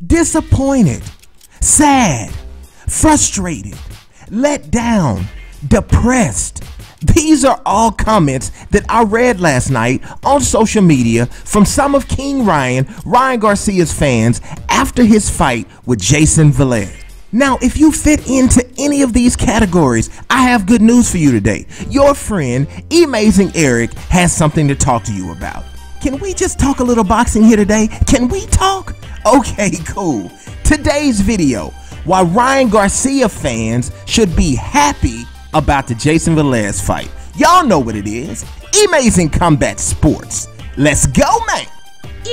disappointed, sad, frustrated, let down, depressed. These are all comments that I read last night on social media from some of King Ryan Garcia's fans after his fight with Jayson Velez. Now, if you fit into any of these categories, I have good news for you today. Your friend, Amazing Eric, has something to talk to you about. Can we just talk a little boxing here today? Can we talk? Okay, cool. Today's video, why Ryan Garcia fans should be happy about the Jayson Velez fight. Y'all know what it is. Amazing Combat Sports. Let's go, man.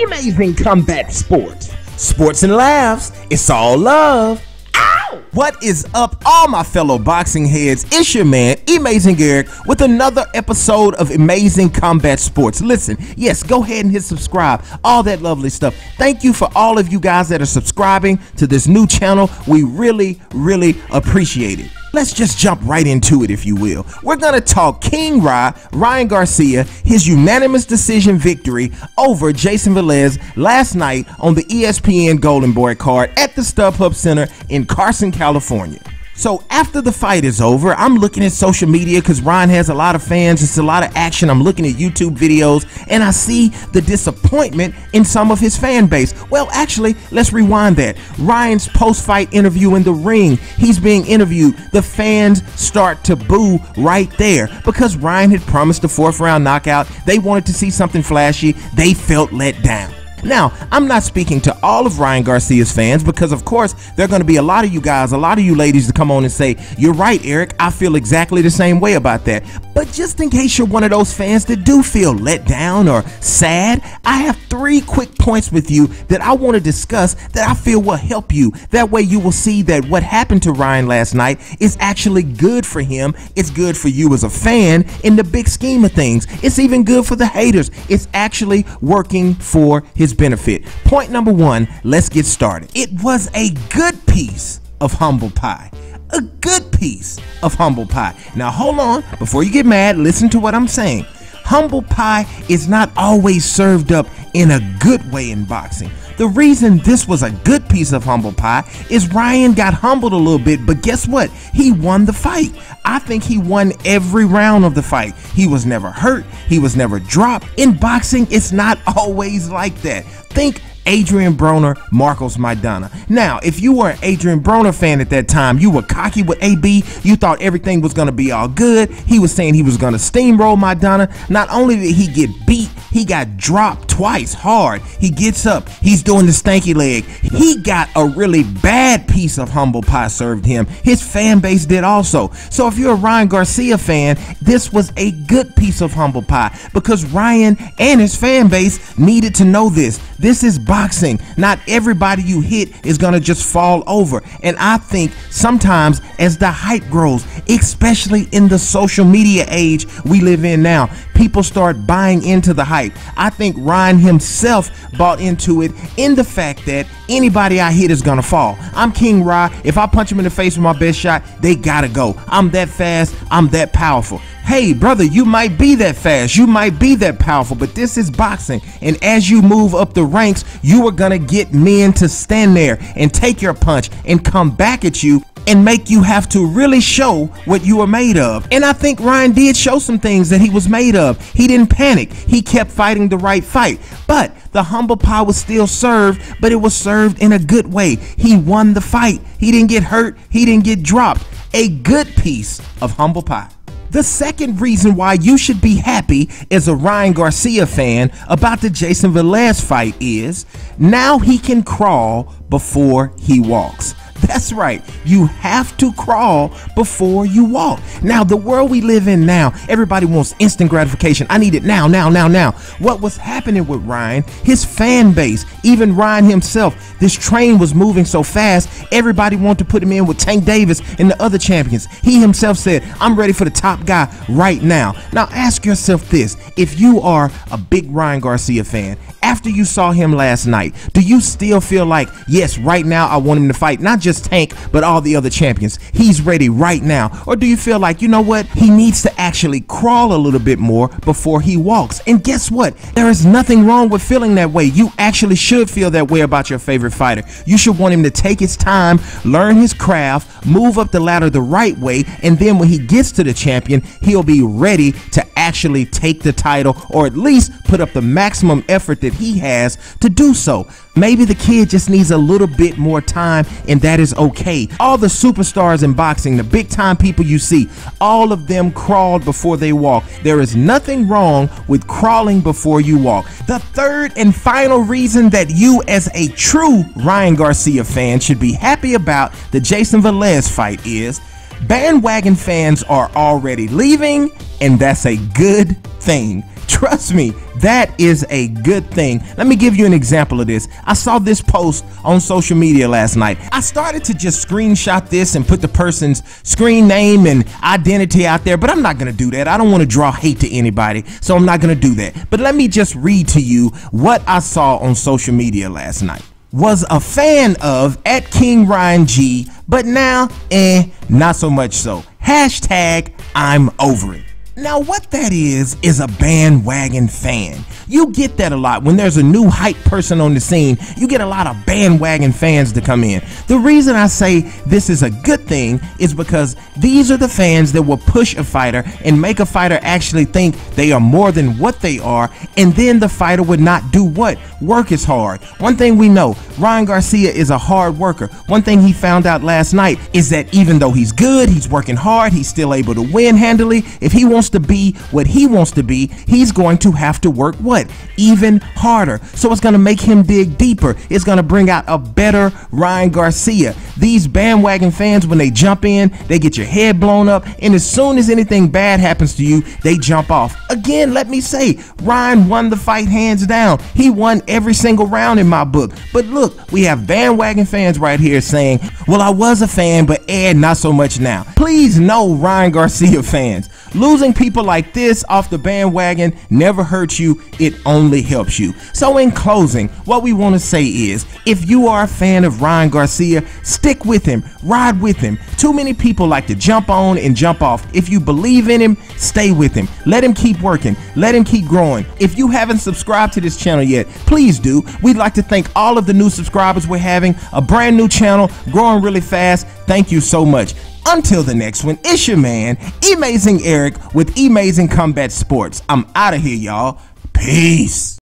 Amazing Combat Sports. Sports and laughs. It's all love. Ow! What is up, all my fellow boxing heads? It's your man, Amazing Eric, with another episode of Amazing Combat Sports. Listen, yes, go ahead and hit subscribe, all that lovely stuff. Thank you for all of you guys that are subscribing to this new channel. We really, really appreciate it. Let's just jump right into it, if you will. We're gonna talk King Ryan Garcia, his unanimous decision victory over Jayson Velez last night on the ESPN Golden Boy card at the StubHub Center in Carson, California. So after the fight is over, I'm looking at social media because Ryan has a lot of fans. It's a lot of action. I'm looking at YouTube videos and I see the disappointment in some of his fan base. Well, actually, let's rewind that. Ryan's post-fight interview in the ring, he's being interviewed. The fans start to boo right there because Ryan had promised a 4th round knockout. They wanted to see something flashy. They felt let down. Now, I'm not speaking to all of Ryan Garcia's fans because, of course, there are going to be a lot of you guys, a lot of you ladies to come on and say, you're right, Eric, I feel exactly the same way about that. But just in case you're one of those fans that do feel let down or sad, I have 3 quick points with you that I want to discuss that I feel will help you. That way you will see that what happened to Ryan last night is actually good for him. It's good for you as a fan in the big scheme of things. It's even good for the haters. It's actually working for his benefit. Point number 1, let's get started. It was a good piece of humble pie. A good piece of humble pie. Now hold on, before you get mad, listen to what I'm saying. Humble pie is not always served up in a good way in boxing. The reason this was a good piece of humble pie is Ryan got humbled a little bit, but guess what? He won the fight. I think he won every round of the fight. He was never hurt. He was never dropped. In boxing, it's not always like that. Think Adrian Broner, Marcos Maidana. Now, if you were an Adrian Broner fan at that time, you were cocky with AB, you thought everything was going to be all good. He was saying he was going to steamroll Maidana. Not only did he get beat, he got dropped twice hard. He gets up, he's doing the stanky leg. He got a really bad piece of humble pie served him. His fan base did also. So if you're a Ryan Garcia fan, this was a good piece of humble pie because Ryan and his fan base needed to know this. This is boxing. Not everybody you hit is gonna just fall over. And I think sometimes as the hype grows, especially in the social media age we live in now, people start buying into the hype. I think Ryan himself bought into it in the fact that anybody I hit is gonna fall. I'm King Rye. If I punch him in the face with my best shot, they gotta go. I'm that fast, I'm that powerful. Hey brother, you might be that fast, you might be that powerful, but this is boxing, and as you move up the ranks, you are gonna get men to stand there and take your punch and come back at you and make you have to really show what you are made of. And I think Ryan did show some things that he was made of. He didn't panic. He kept fighting the right fight. But the humble pie was still served, but it was served in a good way. He won the fight. He didn't get hurt. He didn't get dropped. A good piece of humble pie. The second reason why you should be happy as a Ryan Garcia fan about the Jayson Velez fight is now he can crawl before he walks. That's right, you have to crawl before you walk. Now, the world we live in now, everybody wants instant gratification. I need it now, now, now, now. What was happening with Ryan, his fan base, even Ryan himself, this train was moving so fast, everybody wanted to put him in with Tank Davis and the other champions. He himself said, I'm ready for the top guy right now. Now, ask yourself this. If you are a big Ryan Garcia fan, after you saw him last night, do you still feel like, yes, right now I want him to fight, not just just Tank, but all the other champions? He's ready right now. Or do you feel like, you know what, he needs to actually crawl a little bit more before he walks? And guess what? There is nothing wrong with feeling that way. You actually should feel that way about your favorite fighter. You should want him to take his time, learn his craft, move up the ladder the right way, and then when he gets to the champion, he'll be ready to actually take the title, or at least put up the maximum effort that he has to do so. Maybe the kid just needs a little bit more time, and that is okay. All the superstars in boxing, the big time people you see, all of them crawled before they walk. There is nothing wrong with crawling before you walk. The third and final reason that you as a true Ryan Garcia fan should be happy about the Jayson Velez fight is bandwagon fans are already leaving, and that's a good thing. Trust me, that is a good thing. Let me give you an example of this. I saw this post on social media last night. I started to just screenshot this and put the person's screen name and identity out there, but I'm not gonna do that. I don't want to draw hate to anybody, so I'm not gonna do that. But let me just read to you what I saw on social media last night. Was a fan of at King Ryan G, but now, not so much so. Hashtag I'm over it. Now what that is a bandwagon fan. You get that a lot when there's a new hype person on the scene. You get a lot of bandwagon fans to come in. The reason I say this is a good thing is because these are the fans that will push a fighter and make a fighter actually think they are more than what they are, and then the fighter would not do what? Work is hard. One thing we know, Ryan Garcia is a hard worker. One thing he found out last night is that even though he's good, he's working hard, he's still able to win handily. If he wants to be what he wants to be, he's going to have to work what? Even harder. So it's going to make him dig deeper. It's going to bring out a better Ryan Garcia. These bandwagon fans, when they jump in, they get your head blown up, and as soon as anything bad happens to you, they jump off. Again, let me say, Ryan won the fight hands down. He won every single round in my book. But look, we have bandwagon fans right here saying, well, I was a fan, but not so much now. Please know, Ryan Garcia fans, losing people like this off the bandwagon never hurts you, it only helps you. So in closing, what we want to say is, if you are a fan of Ryan Garcia, stick with him, ride with him. Too many people like to jump on and jump off. If you believe in him, stay with him. Let him keep working, let him keep growing. If you haven't subscribed to this channel yet, please do. We'd like to thank all of the new subscribers we're having, a brand new channel, growing really fast. Thank you so much. Until the next one, it's your man, Amazing Eric with Amazing Combat Sports. I'm out of here, y'all. Peace.